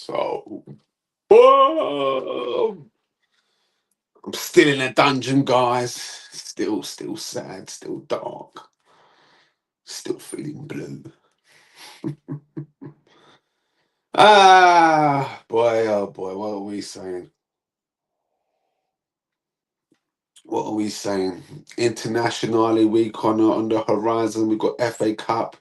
So, boom! I'm still in a dungeon, guys. Still sad, still dark, still feeling blue. Boy, oh boy, what are we saying? What are we saying? Internationally, week on the horizon. We've got FA Cup.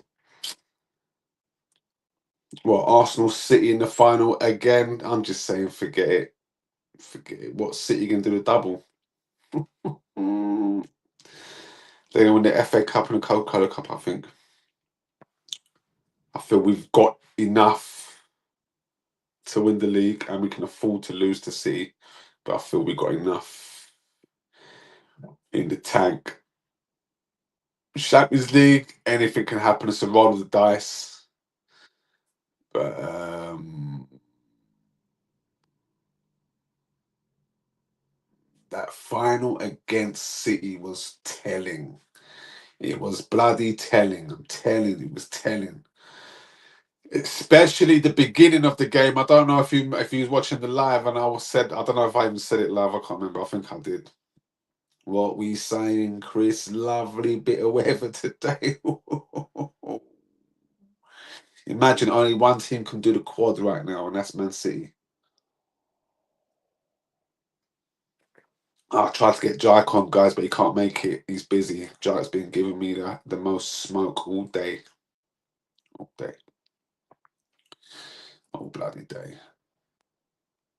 Well, Arsenal City in the final again. I'm just saying, forget it. Forget it. What City gonna do the double? Mm. They're gonna win the FA Cup and the Coca-Cola Cup, I think. I feel we've got enough to win the league and we can afford to lose to City. But I feel we got enough in the tank. Champions League, anything can happen. It's a roll of the dice. But that final against City was telling. It was bloody telling. I'm telling, it was telling. Especially the beginning of the game. I don't know if you was watching the live, and I don't know if I even said it live. I can't remember. I think I did. What we saying, Chris? Lovely bit of weather today. Imagine only one team can do the quad right now, and that's Man City. I tried to get Jack on, guys, but he can't make it. He's busy. Jack's been giving me the most smoke all day. All day. All bloody day.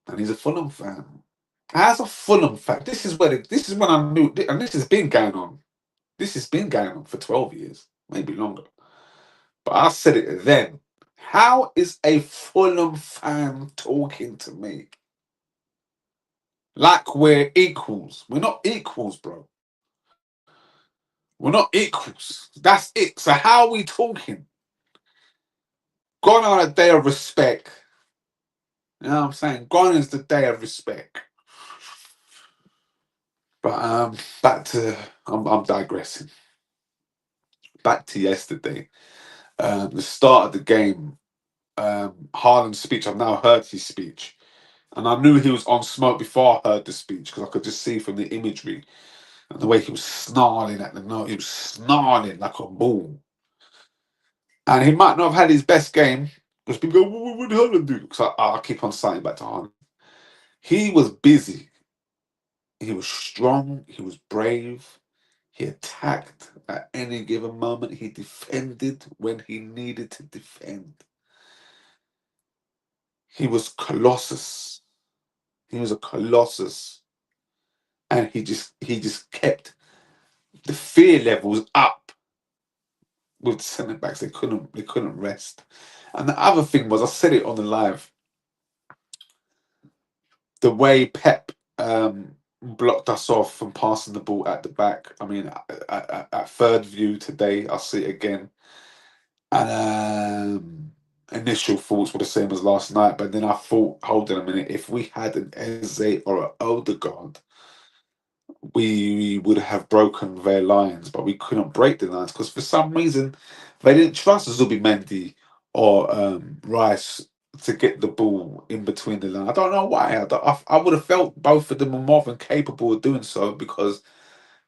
And he's a Fulham fan. As a Fulham fan, this is when I knew, and this has been going on. This has been going on for 12 years, maybe longer. But I said it then. How is a Fulham fan talking to me? Like we're equals. We're not equals, bro. We're not equals. That's it. So how are we talking? Gone on a day of respect. You know what I'm saying? Gone is the day of respect. But back to I'm digressing. Back to yesterday. The start of the game, Haaland's speech. I've now heard his speech, and I knew he was on smoke before I heard the speech because I could just see from the imagery and the way he was snarling at the note. He was snarling like a bull, and he might not have had his best game because people go, "What did Haaland do?" Because I keep on citing back to Haaland. He was busy. He was strong. He was brave. He attacked at any given moment. He defended when he needed to defend. He was Colossus. He was a Colossus. And he just kept the fear levels up with centre backs. They couldn't rest. And the other thing was, I said it on the live, the way Pep blocked us off from passing the ball at the back. I mean, at third view today, I'll see it again. And initial thoughts were the same as last night, but then I thought, hold on a minute, if we had an Eze or an Odegaard, we would have broken their lines, but we couldn't break the lines because for some reason they didn't trust Zubimendi or Rice to get the ball in between the lines. I don't know why. I would have felt both of them were more than capable of doing so because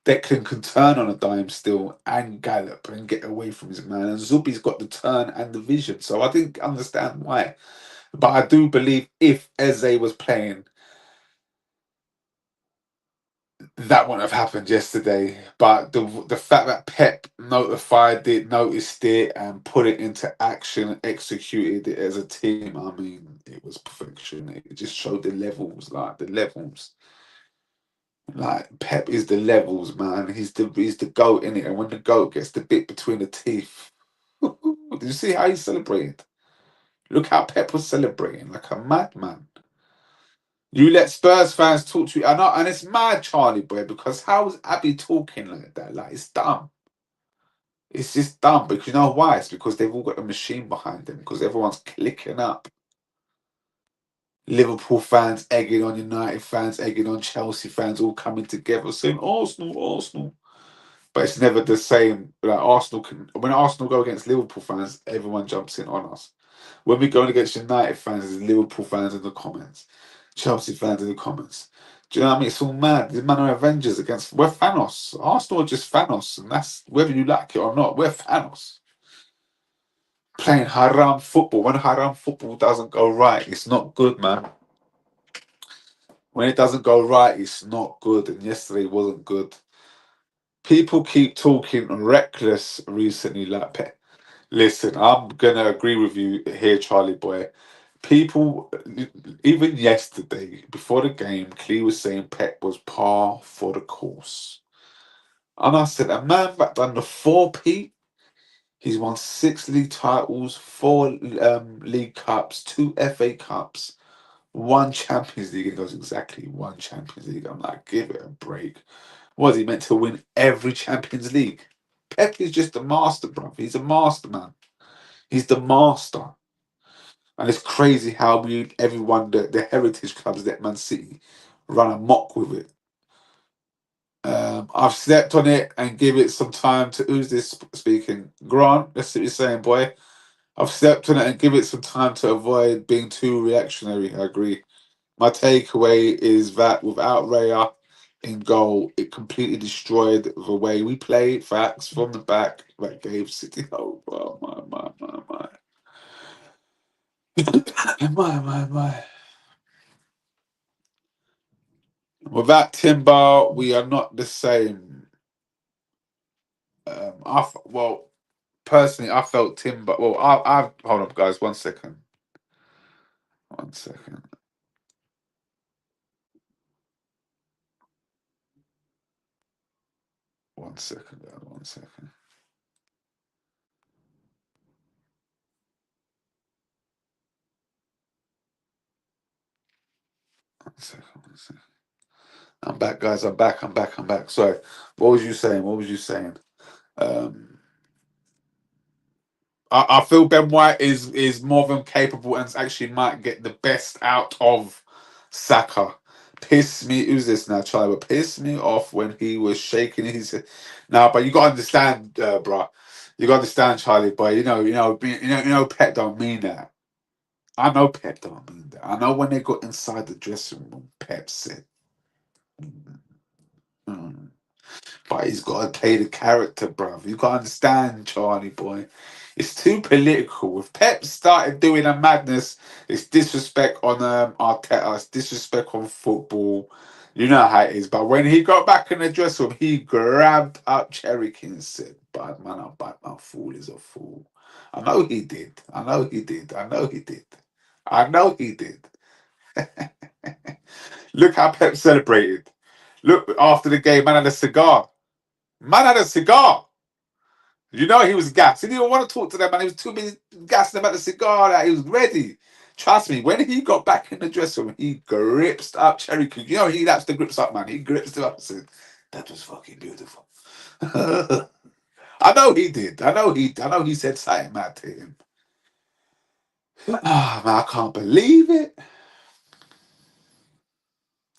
Declan can turn on a dime still and gallop and get away from his man. And Zubi's got the turn and the vision. So I didn't understand why. But I do believe if Eze was playing, that wouldn't have happened yesterday. But the fact that Pep noticed it, and put it into action and executed it as a team, I mean, it was perfection. It just showed the levels, like the levels. Like Pep is the levels, man. He's the goat in it, and when the goat gets the bit between the teeth, did you see how he celebrated? Look how Pep was celebrating like a madman. You let Spurs fans talk to you, I know, and it's mad, Charlie boy, because how is Abby talking like that? Like it's dumb. It's just dumb because you know why? It's because they've all got a machine behind them because everyone's clicking up. Liverpool fans egging on United fans, egging on Chelsea fans, all coming together saying Arsenal, Arsenal. But it's never the same. Like Arsenal when Arsenal go against Liverpool fans, everyone jumps in on us. When we're going against United fans, there's Liverpool fans in the comments, Chelsea fans in the comments. Do you know what I mean? It's all mad. These man are Avengers against. We're Thanos. Arsenal are just Thanos, and that's whether you like it or not. We're Thanos. Playing haram football. When haram football doesn't go right, it's not good, man. When it doesn't go right, it's not good. And yesterday wasn't good. People keep talking reckless recently, like Pep. Listen, I'm gonna agree with you here, Charlie boy. People, even yesterday before the game, Clee was saying Pep was par for the course, and I said, a man back done the 4P. He's won 6 league titles, 4 league cups, 2 FA Cups, 1 Champions League. He goes, exactly 1 Champions League. I'm like, give it a break. Was he meant to win every Champions League? Pep is just a master, bruv. He's a master, man. He's the master. And it's crazy how everyone, the heritage clubs that Man City run amok with it. I've slept on it and give it some time to. Who's this speaking? Grant, that's what you're saying, boy. I've slept on it and give it some time to avoid being too reactionary. I agree. My takeaway is that without Raya in goal, it completely destroyed the way we played. Facts from the back that gave City hope. Oh my. My. Without Timber, we are not the same. Well, personally, I felt Timber. Well, I hold up, guys. 1 second. 1 second. 1 second. 1 second. 1 second. 1 second. I'm back, guys. I'm back. I'm back. Sorry. What was you saying? Um, I feel Ben White is more than capable and actually might get the best out of Saka. Piss me, who's this now, Charlie? But piss me off when he was shaking his head. Now, but you got to understand, bruh. You got to understand, Charlie. But Pep don't mean that. I know Pep don't mean that. I know when they got inside the dressing room, Pep said. "Mm." But he's got to play the character, bruv. You got to understand, Charlie boy. It's too political. If Pep started doing a madness, it's disrespect on Arteta, it's disrespect on football. You know how it is. But when he got back in the dressing room, he grabbed up Cherokee and said, bad man, fool is a fool. I know he did. I know he did. I know he did. I know he did. Look how Pep celebrated. Look, after the game, man had a cigar. Man had a cigar. You know he was gassed. He didn't even want to talk to them, man. He was too busy gassing about the cigar. That he was ready. Trust me, when he got back in the dressing room, he grips up Cherry Cook. You know he likes to grips up, man. He grips it up and said, "That was fucking beautiful." I know he did. I know he said something mad to him. Ah, man, I can't believe it.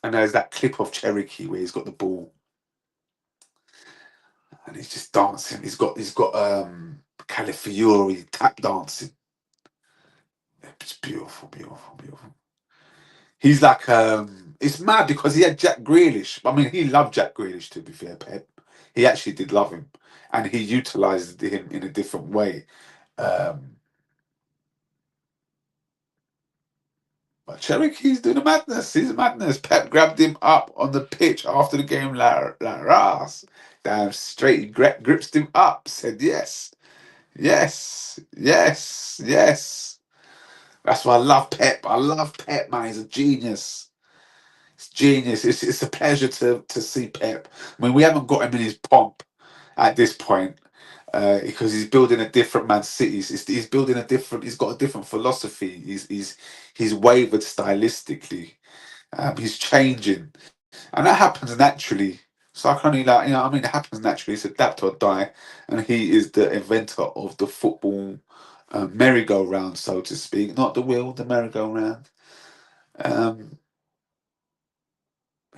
And there's that clip of Cherokee where he's got the ball and he's just dancing. He's got Califiori tap dancing. It's beautiful, beautiful, beautiful. He's like it's mad because he had Jack Grealish. I mean, he loved Jack Grealish, to be fair, Pep. He actually did love him. And he utilised him in a different way. Um but Cherokee's doing a madness. He's a madness. Pep grabbed him up on the pitch after the game like Ras. Damn straight, he grips him up, said yes. Yes, yes, yes. That's why I love Pep. I love Pep, man. He's a genius. It's genius. It's a pleasure to see Pep. I mean, we haven't got him in his pomp at this point because he's building a different Man City. He's building a different. He's got a different philosophy. He's wavered stylistically. He's changing, and that happens naturally. So I can only I mean, it happens naturally. It's adapt or die, and he is the inventor of the football merry-go-round, so to speak, not the wheel, the merry-go-round. Um,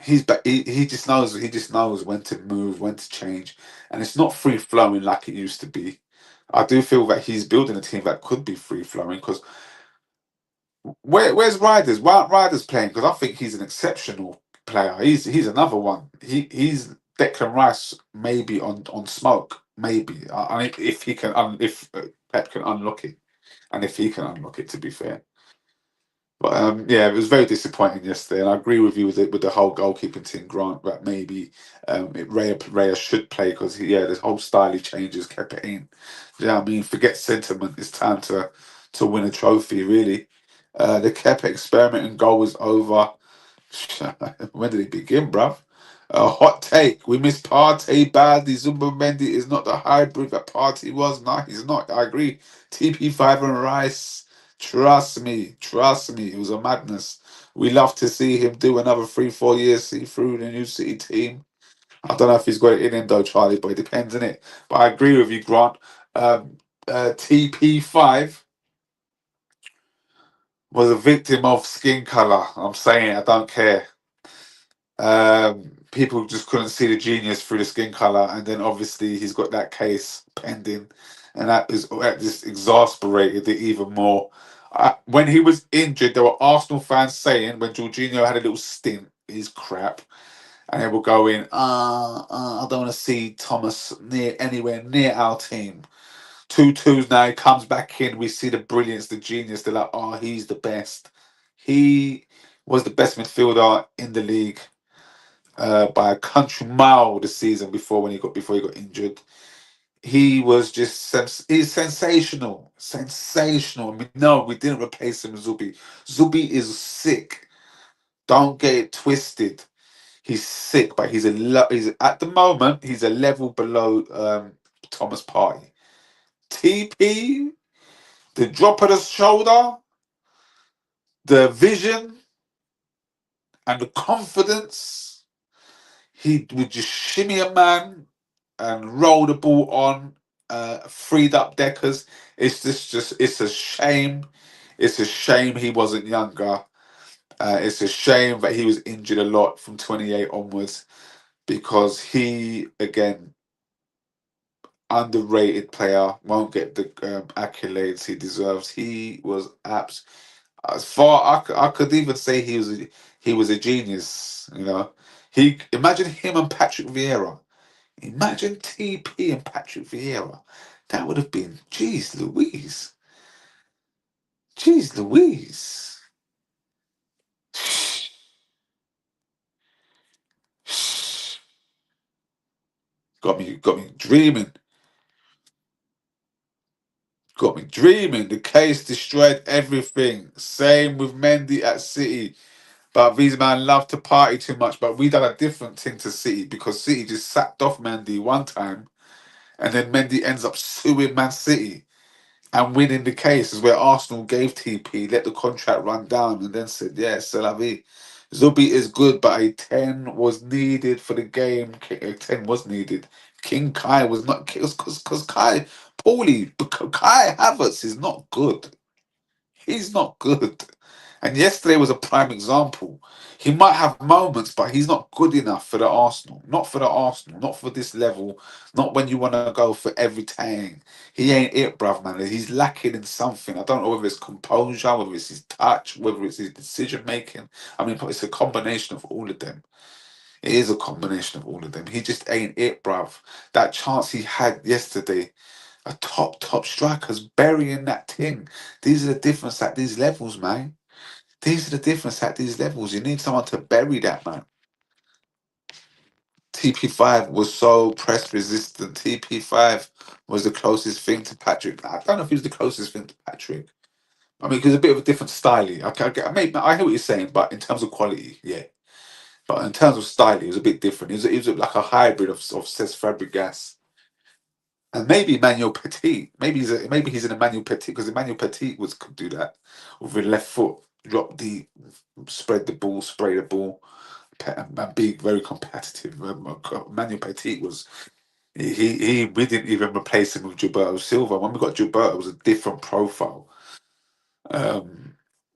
he just knows when to move, when to change, and it's not free flowing like it used to be. I do feel that he's building a team that could be free flowing. Because where's Riders? Why aren't Riders playing? Because I think he's an exceptional player. He's another one. He's Declan Rice maybe on smoke. Maybe if he can if Pep can unlock it, and if he can unlock it, to be fair. But yeah, it was very disappointing yesterday, and I agree with you with the whole goalkeeping team, Grant. That maybe Raya should play because yeah, this whole style he changes kept it in. Yeah, I mean, forget sentiment. It's time to win a trophy, really. The Kepa experiment and goal was over. When did it begin, bruv? A hot take. We miss Partey badly. Zumba Mendy is not the hybrid that Partey was. No, he's not. I agree. TP5 and Rice. Trust me. Trust me. It was a madness. We love to see him do another 3, 4 years, see through the new City team. I don't know if he's got it in him though, Charlie, but it depends, innit? But I agree with you, Grant. TP5 was a victim of skin colour. I'm saying I don't care. People just couldn't see the genius through the skin color, and then obviously he's got that case pending, and that just exasperated it even more. When he was injured, there were Arsenal fans saying when Jorginho had a little stint, he's crap, and they were going, I don't want to see Thomas anywhere near our team. 2-2s now, he comes back in, we see the brilliance, the genius. They're like, oh, he's the best. He was the best midfielder in the league by a country mile the season before before he got injured. He was just he's sensational, sensational. I mean, no, we didn't replace him with Zubi. Zubi is sick. Don't get it twisted. He's sick, but he's at the moment he's a level below Thomas Partey. TP, the drop of the shoulder, the vision, and the confidence. He would just shimmy a man and roll the ball on, freed up Deckers. It's a shame. It's a shame he wasn't younger. It's a shame that he was injured a lot from 28 onwards because he, again, underrated player, won't get the accolades he deserves. He was as far I could even say he was a genius. You know, he imagine him and Patrick Vieira. Imagine TP and Patrick Vieira. That would have been, jeez Louise. Jeez Louise. Got me dreaming. Got me dreaming. The case destroyed everything. Same with Mendy at City. But these man love to party too much. But we done a different thing to City because City just sacked off Mendy one time, and then Mendy ends up suing Man City. And winning the case is where Arsenal gave TP, let the contract run down, and then said, yeah, c'est la vie. Zubi is good, but a 10 was needed for the game. A 10 was needed. King Kai was not, because Kai, because Kai Havertz is not good. He's not good. And yesterday was a prime example. He might have moments, but he's not good enough for the Arsenal. Not for the Arsenal. Not for this level. Not when you want to go for everything. He ain't it, bruv, man. He's lacking in something. I don't know whether it's composure, whether it's his touch, whether it's his decision making. I mean, it's a combination of all of them. It is a combination of all of them. He just ain't it, bruv. That chance he had yesterday, a top striker's burying that thing. These are the difference at these levels, man. These are the difference at these levels. You need someone to bury that, man. TP5 was so press resistant. TP5 was the closest thing to Patrick. I don't know if he was the closest thing to Patrick. I mean, he's a bit of a different style. I hear what you're saying, but in terms of quality, yeah. But in terms of style, he was a bit different. He was like a hybrid of Cesc Fabregas and maybe Emmanuel Petit. Maybe he's an Emmanuel Petit because Emmanuel Petit could do that with his left foot, drop deep, spread the ball, spray the ball, and be very competitive. Emmanuel Petit was he we didn't even replace him with Gilberto Silva. When we got Gilberto, it was a different profile.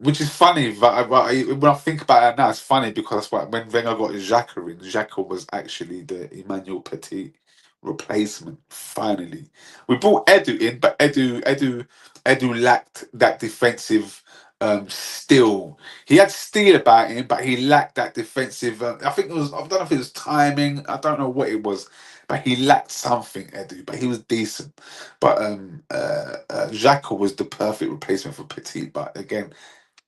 Which is funny, when I think about it now, it's funny because when Wenger got Xhaka in, Xhaka was actually the Emmanuel Petit replacement. Finally, we brought Edu in, but Edu lacked that defensive steel. He had steel about him, but he lacked that defensive. I think it was. I don't know if it was timing. I don't know what it was, but he lacked something. Edu, but he was decent. But Xhaka was the perfect replacement for Petit. But again,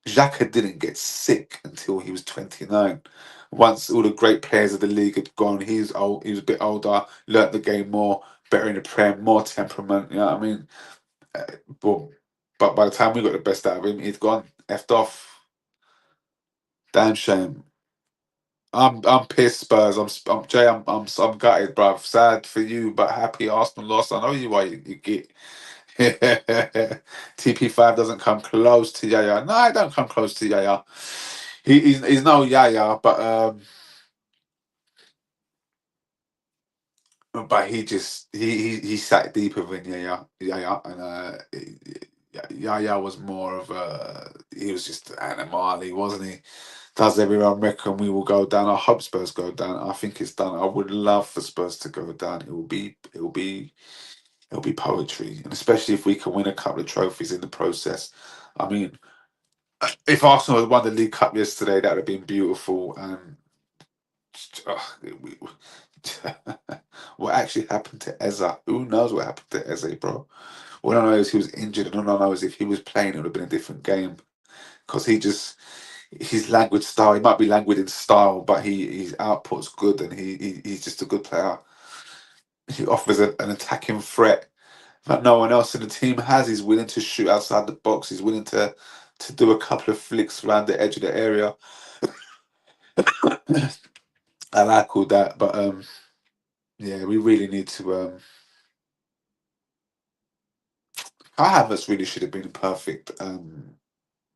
Xhaka didn't get sick until he was 29. Once all the great players of the league had gone, he's old. He was a bit older, learnt the game more, better in the prem, more temperament. You know what I mean? Uh, boom. But by the time we got the best out of him, he'd gone, effed off. Damn shame. I'm pissed, Spurs. I'm Jay. I'm gutted, bruv. Sad for you, but happy Arsenal lost. I know you why you get. TP5 doesn't come close to Yaya. No, I don't come close to Yaya. He's no Yaya, but he just he sat deeper than Yaya, and Yaya was more of a he was just an animal, wasn't he? Does everyone reckon we will go down? I hope Spurs go down. I think it's done. I would love for Spurs to go down. It'll be poetry, and especially if we can win a couple of trophies in the process. I mean, if Arsenal had won the League Cup yesterday, that would have been beautiful. And we, what actually happened to Eza? Who knows what happened to Eze, bro? All I know is he was injured, and all I know is if he was playing, it would have been a different game. Because his languid style, he might be languid in style, but his output's good, and he's just a good player. He offers an attacking threat that no one else in the team has. He's willing to shoot outside the box. He's willing to do a couple of flicks around the edge of the area. I like all that, but yeah, we really need to. Havertz really should have been a perfect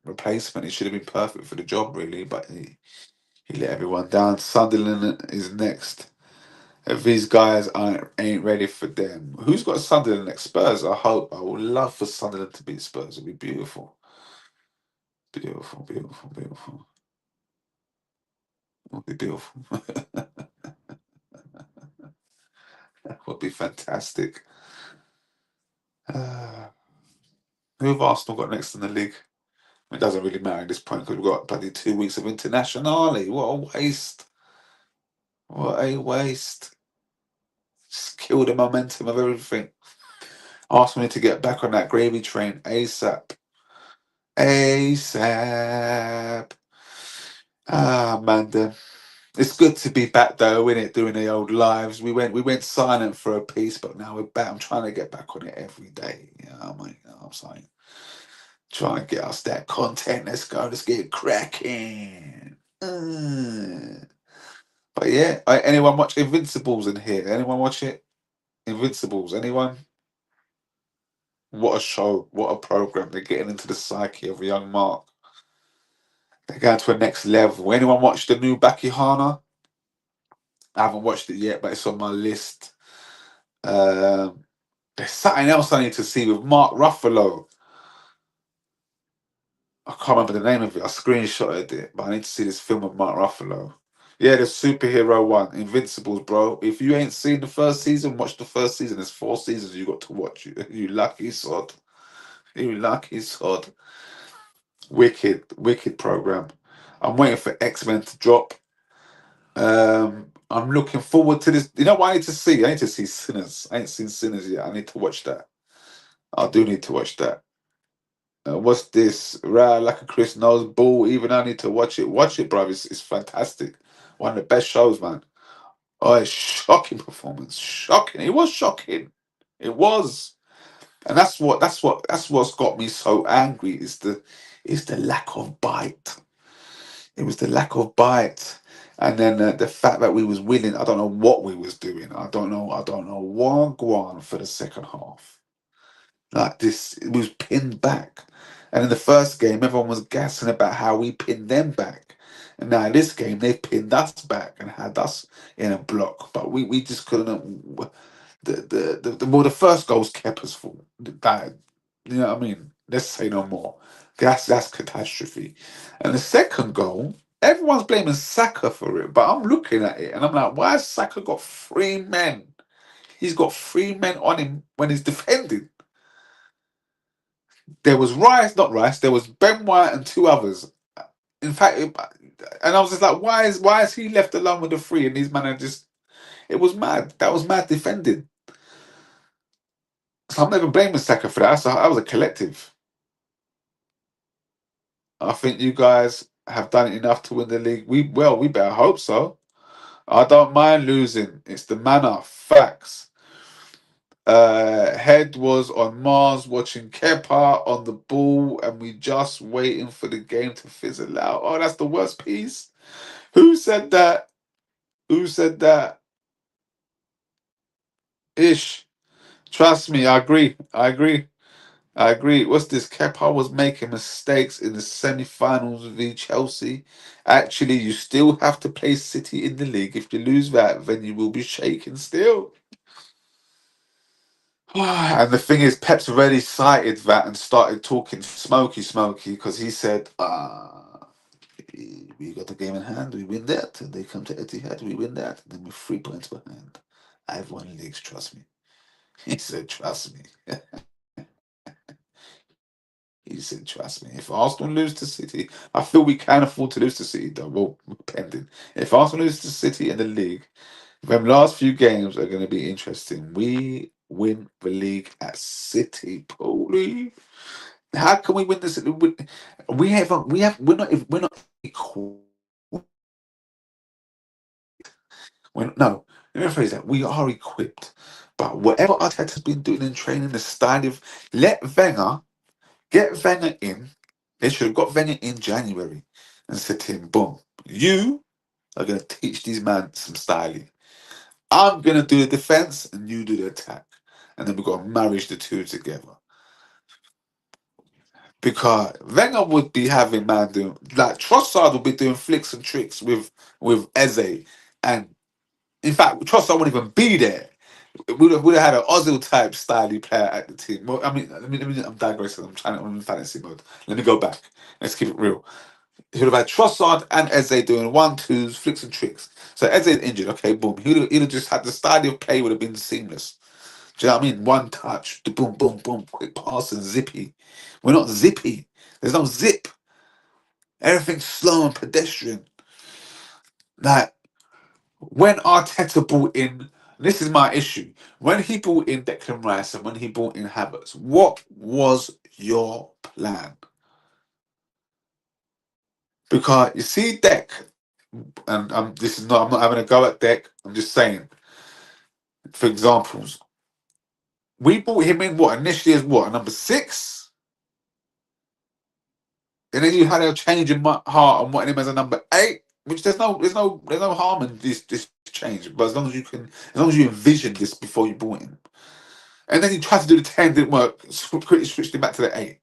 replacement. He should have been perfect for the job, really, but he let everyone down. Sunderland is next. If these guys ain't ready for them, who's got Sunderland next? Spurs. I hope. I would love for Sunderland to beat Spurs. It'd be beautiful, beautiful, beautiful, beautiful. It would be beautiful. That would be fantastic. Who have Arsenal got next in the league? It doesn't really matter at this point because we've got bloody 2 weeks of internationally. What a waste! What a waste! Just kill the momentum of everything. Arsenal need to get back on that gravy train ASAP. ASAP. Ah, man, it's good to be back though, isn't it? Doing the old lives. We went silent for a piece, but now we're back. I'm trying to get back on it every day. You know what I mean? You know what I'm saying? Trying to get us that content. Let's go. Let's get cracking. But yeah, anyone watch Invincibles in here? Anyone watch it? Invincibles? Anyone? What a show! What a program! They're getting into the psyche of young Mark. They're going to a next level. Anyone watch the new Baki Hana? I haven't watched it yet, but it's on my list. Um, there's something else I need to see with Mark Ruffalo. I can't remember the name of it. I screenshotted it, but I need to see this film with Mark Ruffalo. Yeah, the superhero one, Invincibles, bro. If you ain't seen the first season, watch the first season. There's 4 seasons you got to watch. You lucky sod. You lucky sod. Wicked, wicked program. I'm waiting for X-Men to drop. I'm looking forward to this. You know what I need to see? I need to see Sinners. I ain't seen Sinners yet. I need to watch that. I do need to watch that. What's this? Right, like a Chris knows ball. Even I need to watch it. Watch it, bro. It's fantastic. One of the best shows, man. Oh, it's shocking performance. Shocking. It was shocking. It was. And that's what's got me so angry is the lack of bite. It was the lack of bite. And then the fact that we was winning, I don't know what we was doing. I don't know what go on for the second half. Like this, it was pinned back. And in the first game, everyone was gassing about how we pinned them back. And now in this game, they've pinned us back and had us in a block. But we just couldn't. The first goals kept us full. That, you know what I mean? Let's say no more. That's catastrophe. And the second goal, everyone's blaming Saka for it, but I'm looking at it and I'm like, why has Saka got 3 men? He's got 3 men on him when he's defending. There was Rice, there was Ben White and 2 others. In fact, and I was just like, why is he left alone with the 3 and these men are just, it was mad. That was mad defending. So I'm never blaming Saka for that. So I was a collective. I think you guys have done enough to win the league. We better hope so. I don't mind losing. It's the manner. Facts. Head was on Mars watching Kepa on the ball, and we just waiting for the game to fizzle out. Oh, that's the worst piece. Who said that? Who said that? Ish. Trust me, I agree. I agree. I agree. What's this? Kepa was making mistakes in the semi-finals v Chelsea. Actually, you still have to play City in the league. If you lose that, then you will be shaking still. And the thing is, Pep's already cited that and started talking smoky because he said, we got the game in hand, we win that. And they come to Etihad, we win that. And then we're 3 points behind. I've won leagues, trust me. He said, trust me. He said, trust me. If Arsenal lose to City, I feel we can afford to lose to City, though. Well, pending. If Arsenal lose to City in the league, them last few games are going to be interesting. We win the league at City, Paulie. How can we win this? We're not equal. No, let me rephrase that. We are equipped, but whatever Arteta's been doing in training, the style of get Wenger in. They should have got Wenger in January and said to him, "Boom, you are going to teach these men some styling. I'm going to do the defense, and you do the attack, and then we've got to marriage the two together." Because Wenger would be having man doing like Trossard would be doing flicks and tricks with Eze, and in fact Trossard wouldn't even be there. Would have had an Ozil type styly player at the team. Well, I'm digressing. I'm in fantasy mode. Let me go back. Let's keep it real. He would have had Trossard and Eze doing 1-2s, flicks and tricks. So Eze is injured. Okay, boom. He'd have just had the style of play would have been seamless. Do you know what I mean? One touch, the boom, boom, boom, quick pass and zippy. We're not zippy. There's no zip. Everything's slow and pedestrian. Like when Arteta brought in, this is my issue. When he brought in Declan Rice and when he brought in Havertz, what was your plan? Because you see, Deck, and I'm not having a go at Deck. I'm just saying, for examples, we brought him in initially as a number 6, and then you had a change in my heart and wanting him as a number 8. Which there's no harm in this change, but as long as you envision this before you brought him, and then you tried to do the 10, didn't work. Quickly switched him back to the 8.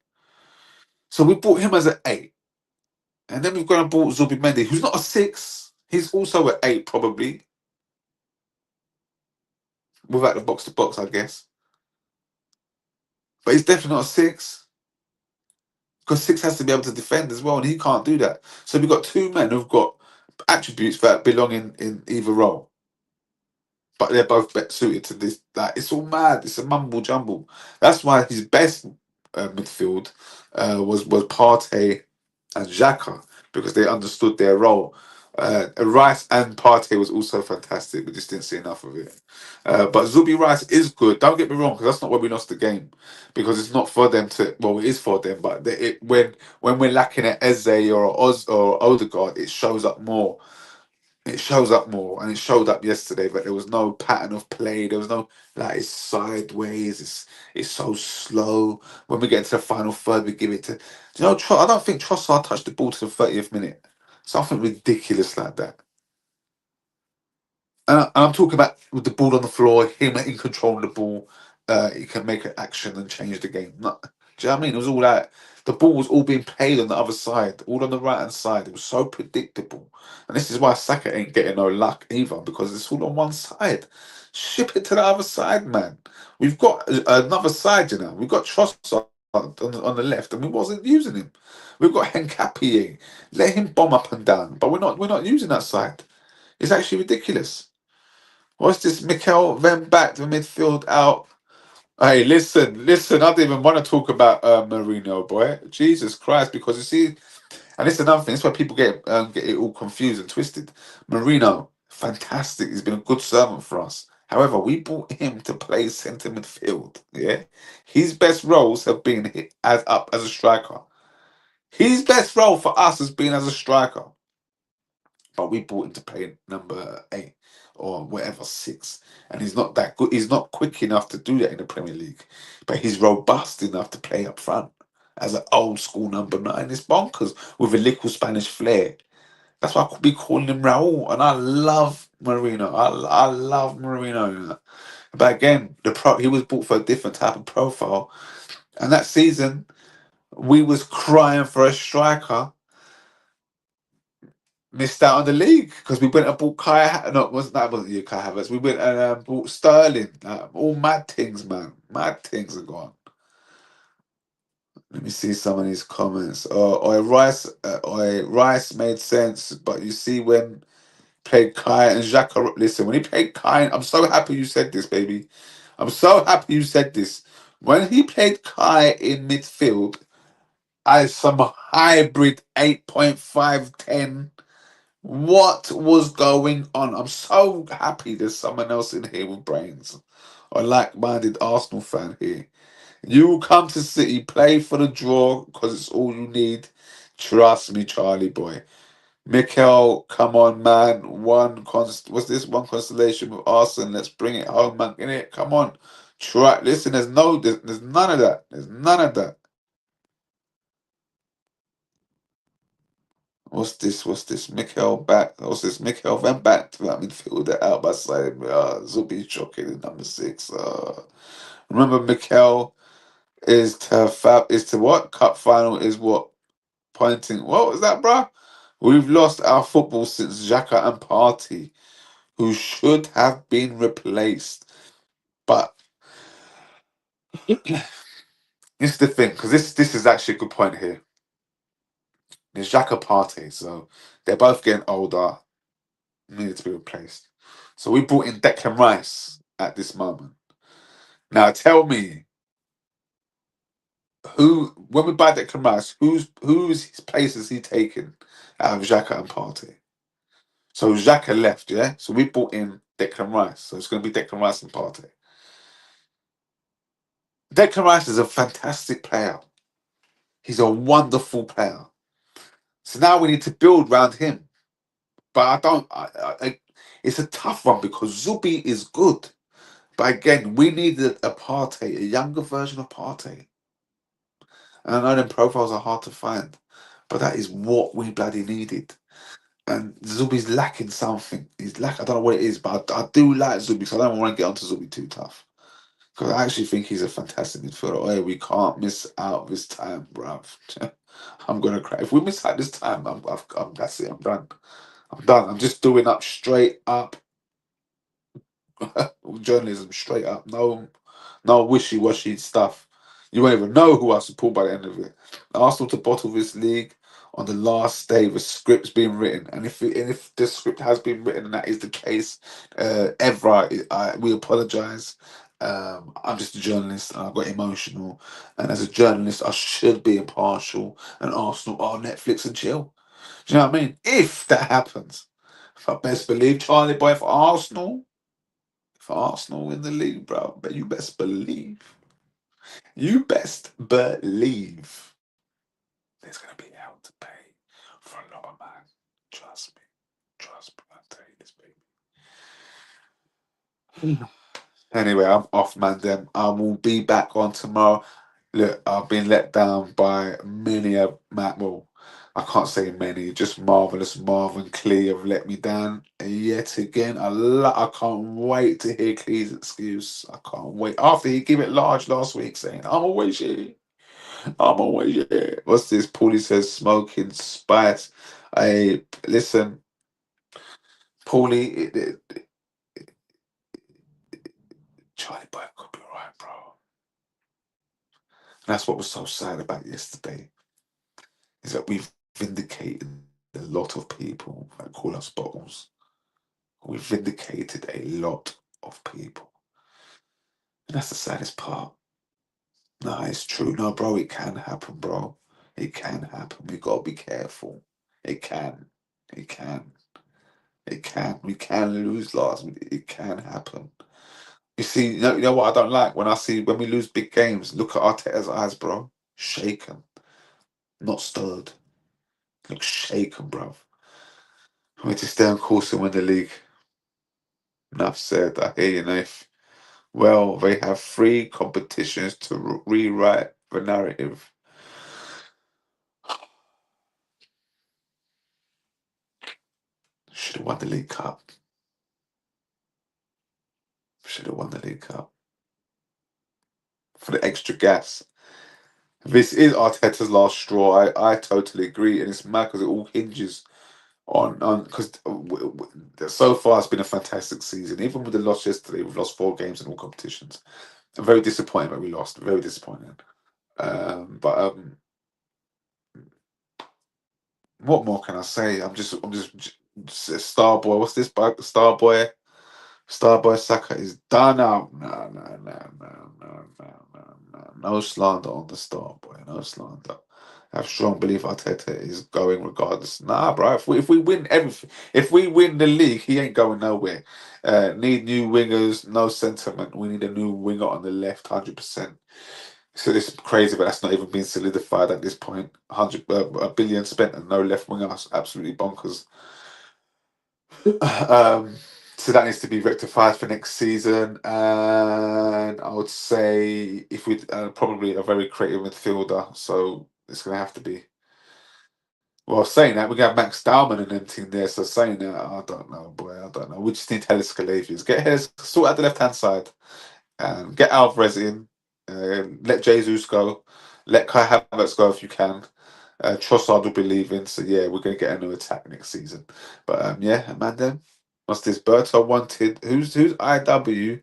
So we brought him as an 8, and then we've gone and bought Zubimendi, who's not a 6. He's also an 8 probably, without the box to box, I guess. But he's definitely not a 6 because 6 has to be able to defend as well, and he can't do that. So we've got 2 men who've got attributes that belong in either role, but they're both better suited to this. Like it's all mad. It's a mumble jumble. That's why his best midfield was Partey and Xhaka because they understood their role. Rice and Partey was also fantastic. We just didn't see enough of it. But Zubi Rice is good. Don't get me wrong, because that's not where we lost the game. Because it's not for them to. Well, it is for them, but when we're lacking at Eze or Oz or Odegaard, it shows up more. It shows up more, and it showed up yesterday. But there was no pattern of play. There was no it's sideways. It's so slow. When we get to the final third, we give it to. I don't think Trossard touched the ball to the 30th minute. Something ridiculous like that. And I'm talking about with the ball on the floor, him in control of the ball. He can make an action and change the game. Do you know what I mean? It was all that. The ball was all being played on the other side, all on the right hand side. It was so predictable. And this is why Saka ain't getting no luck either, because it's all on one side. Ship it to the other side, man. We've got another side, We've got Trossard on the left, and we wasn't using him. We've got Henkapi. Let him bomb up and down, but we're not using that side. It's actually ridiculous. What's this? Mikel then back to midfield out. Hey, listen. I didn't even want to talk about Mourinho, boy. Jesus Christ, because you see, and it's another thing. It's why people get it all confused and twisted. Mourinho, fantastic. He's been a good servant for us. However, we bought him to play centre midfield. Yeah, his best roles have been as up as a striker. His best role for us has been as a striker. But we bought him to play number 8 or whatever 6, and he's not that good. He's not quick enough to do that in the Premier League, but he's robust enough to play up front as an old school number 9. It's bonkers with a little Spanish flair. That's why I could be calling him Raul, and I love Marino. I love Marino. But again, he was bought for a different type of profile, and that season we was crying for a striker. Missed out on the league because we went and bought No, wasn't you, Kai Havertz. We went and bought Sterling. All mad things, man. Mad things are gone. Let me see some of these comments. Rice made sense, but you see when played Kai and Xhaka. Listen, when he played Kai, I'm so happy you said this, baby. I'm so happy you said this. When he played Kai in midfield as some hybrid 8.510. What was going on? I'm so happy there's someone else in here with brains. A like-minded Arsenal fan here. You will come to City, play for the draw because it's all you need. Trust me, Charlie boy. Mikel, come on, man. What's this? One constellation with Arsenal. Let's bring it home, man. In it, come on. Try. Listen, there's none of that. There's none of that. What's this? What's this? Mikel back. What's this? Mikel then back to that midfielder out by side. Zubi shocking in number 6. Remember, Mikel is to what? Cup final is what? Pointing. What was that, bruh? We've lost our football since Xhaka and Partey, who should have been replaced. But this is the thing, because this is actually a good point here. There's Xhaka Partey, so they're both getting older. Needed to be replaced. So we brought in Declan Rice at this moment. Now tell me, when we buy Declan Rice, whose his place is he taking out of Xhaka and Partey? So Xhaka left, yeah? So we brought in Declan Rice. So it's going to be Declan Rice and Partey. Declan Rice is a fantastic player. He's a wonderful player. So now we need to build around him. But it's a tough one because Zubi is good. But again, we needed a Partey, a younger version of Partey. And I know them profiles are hard to find, but that is what we bloody needed. And Zubi's lacking something. I don't know what it is, but I do like Zubi, so I don't want to get onto Zubi too tough. Because I actually think he's a fantastic midfielder. Oh, yeah, we can't miss out this time, bruv. I'm gonna cry. If we miss out this time, that's it. I'm done. I'm done. I'm just doing up straight up journalism, straight up. No wishy-washy stuff. You won't even know who I support by the end of it. Arsenal to bottle this league on the last day. The script's been written, and if the script has been written, and that is the case, we apologise. I'm just a journalist, and I got emotional. And as a journalist, I should be impartial. And Arsenal are Netflix and chill. Do you know what I mean? If that happens, I best believe Charlie boy for Arsenal in the league, bro. But you best believe. You best believe there's gonna be hell to pay for a lot of man. Trust me. Trust me. I'll tell you this, baby. Anyway, I'm off, man. Then I will be back on tomorrow. Look, I've been let down by many a man. Well, I can't say many. Just marvelous Marvin Clee have let me down yet again. I can't wait to hear Clee's excuse. I can't wait after he gave it large last week, saying I'm always here. I'm always here. What's this? Paulie says smoking spice. Hey, listen, Paulie. Charlie Boy could be right, bro. That's what was so sad about yesterday, is that we've vindicated a lot of people that call us bottles. We vindicated a lot of people. And that's the saddest part. No, it's true. No, bro, it can happen, bro. It can happen. We gotta be careful. It can. It can. It can. We can lose last. It can happen. You see, you know what I don't like? When we lose big games, look at Arteta's eyes, bro. Shaken. Not stirred. Look shaken, bro. We to stay on course and win the league. Enough said. I hear you, Nath. Well, they have 3 competitions to rewrite the narrative. Should have won the League Cup. Should have won the League Cup. For the extra gas. This is Arteta's last straw. I totally agree. And it's mad because it all hinges on because so far it's been a fantastic season. Even with the loss yesterday, we've lost 4 games in all competitions. I'm very disappointed that we lost. Very disappointed. But what more can I say? I'm just Starboy. What's this? Starboy Saka is done out. No slander on the Starboy. No slander. I have strong belief Arteta is going regardless. Nah, bro. If we win everything, if we win the league, he ain't going nowhere. Need new wingers. No sentiment. We need a new winger on the left, 100%. So this is crazy, but that's not even been solidified at this point. 1 billion spent and no left winger. Absolutely bonkers. Um, so that needs to be rectified for next season. And I would say if we probably a very creative midfielder, so it's going to have to be. Well, saying that we got Max Dowman and them team there, so saying that I don't know, boy, I don't know. We just need Hellas Calavius. Get Hellas, sort out the left hand side, and get Alvarez in. Let Jesus go. Let Kai Havertz go if you can. Trossard will be leaving, so yeah, we're gonna get a new attack next season. But yeah, Amanda, what's this? Berto wanted who's IW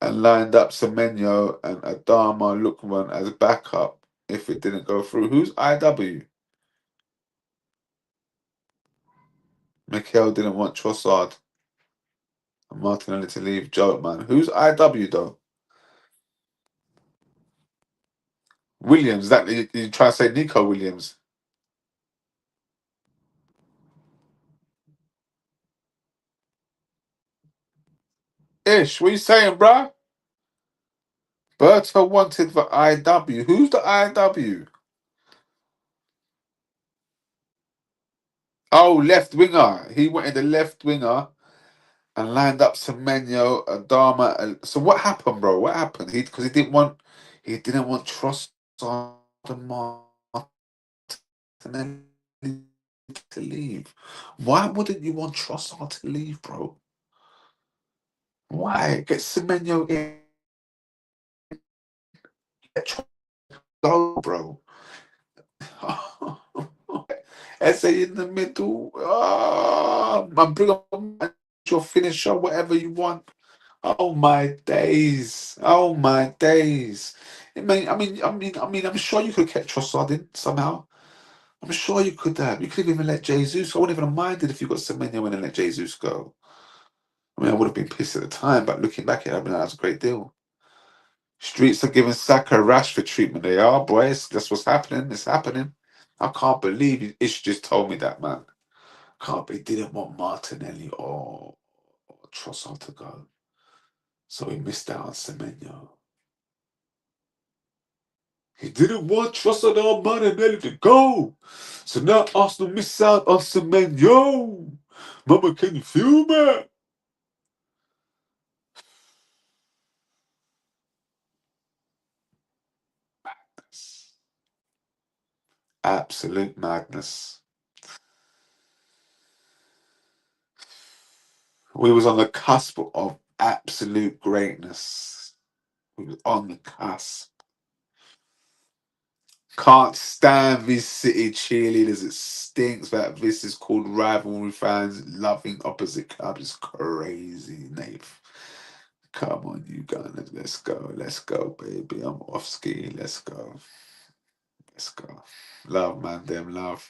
and lined up Semenyo and Adama Lukman as backup if it didn't go through. Who's IW? Mikel didn't want Trossard and Martinelli to leave. Joke, man. Who's IW though? Williams. That you try to say Nico Williams? Ish, what you saying, bruh? Berto wanted the IW. Who's the IW? Oh, left winger. He wanted the left winger and lined up Semenyo, Adama. So what happened, bro? What happened? Because he didn't want Trossard and Martinelli to leave. Why wouldn't you want Trossard to leave, bro? Why get Semenyo in? Get Trossard go, bro. Essay in the middle. And bring on your finisher, whatever you want. Oh my days! Oh my days! I'm sure you could get Trossard in somehow. I'm sure you could have. You could have even let Jesus. I wouldn't even have minded if you got Semenyo in and let Jesus go. I mean, I would have been pissed at the time, but looking back at it, I mean, that was a great deal. Streets are giving Saka Rashford treatment. They are, boys. That's what's happening. It's happening. I can't believe Ish just told me that, man. Can't be. Didn't want Martinelli or Trossard to go, so he missed out on Semenyo. He didn't want Trossard or Martinelli to go, so now Arsenal miss out on Semenyo. Mama, can you feel me? Absolute madness. We was on the cusp of absolute greatness. We was on the cusp. Can't stand these City cheerleaders. It stinks that this is called rivalry fans loving opposite clubs. It's crazy, Nate. Come on, you guys. Let's go. Let's go, baby. I'm off ski. Let's go. Let's go. Love, man. Them love.